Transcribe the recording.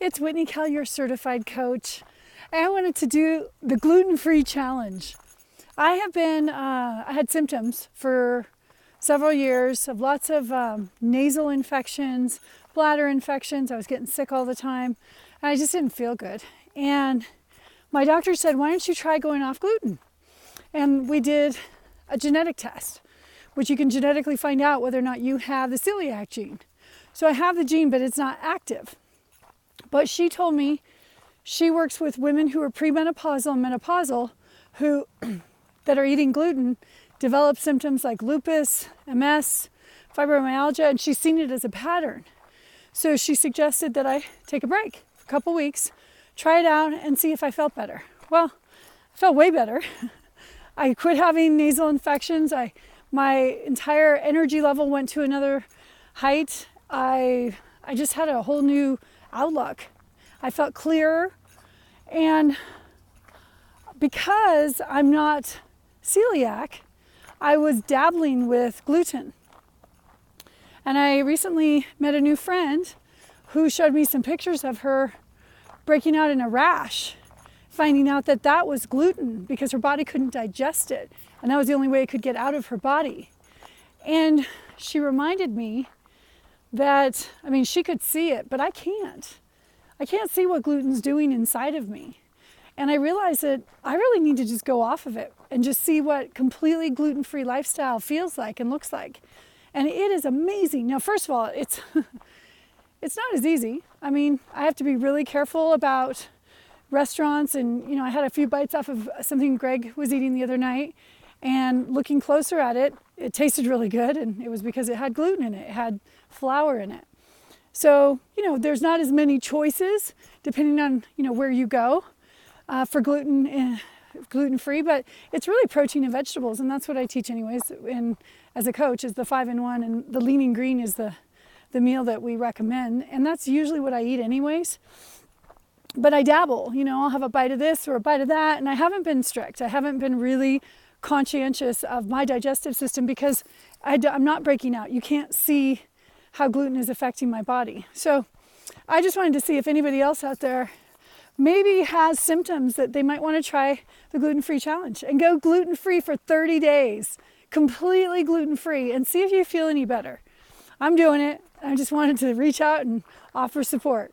It's Whitney Kell, your certified coach. And I wanted to do the gluten-free challenge. I had symptoms for several years of lots of nasal infections, bladder infections. I was getting sick all the time, and I just didn't feel good. And my doctor said, why don't you try going off gluten? And we did a genetic test, which you can genetically find out whether or not you have the celiac gene. So I have the gene, but it's not active. But she told me she works with women who are premenopausal and menopausal who that are eating gluten develop symptoms like lupus, MS, fibromyalgia, and she's seen it as a pattern. So she suggested that I take a break for a couple weeks, try it out, and see if I felt better. Well, I felt way better. I quit having nasal infections. My entire energy level went to another height. I just had a whole new outlook. I felt clearer, and because I'm not celiac, I was dabbling with gluten. And I recently met a new friend who showed me some pictures of her breaking out in a rash, finding out that that was gluten because her body couldn't digest it, and that was the only way it could get out of her body. And she reminded me that, she could see it, but I can't. I can't see what gluten's doing inside of me. And I realized that I really need to just go off of it and just see what completely gluten-free lifestyle feels like and looks like. And it is amazing. Now, first of all, it's not as easy. I have to be really careful about restaurants, and I had a few bites off of something Greg was eating the other night, and looking closer at it, it tasted really good, and it was because it had gluten in it. It had flour in it. So, there's not as many choices depending on, where you go for gluten-free, but it's really protein and vegetables, and that's what I teach anyways. And as a coach, is the 5-in-1, and the lean green is the meal that we recommend, and that's usually what I eat anyways. But I dabble, I'll have a bite of this or a bite of that, and I haven't been strict. I haven't been really conscientious of my digestive system because I'm not breaking out. You can't see how gluten is affecting my body. So I just wanted to see if anybody else out there maybe has symptoms that they might want to try the gluten-free challenge and go gluten-free for 30 days, completely gluten-free, and see if you feel any better. I'm doing it. I just wanted to reach out and offer support.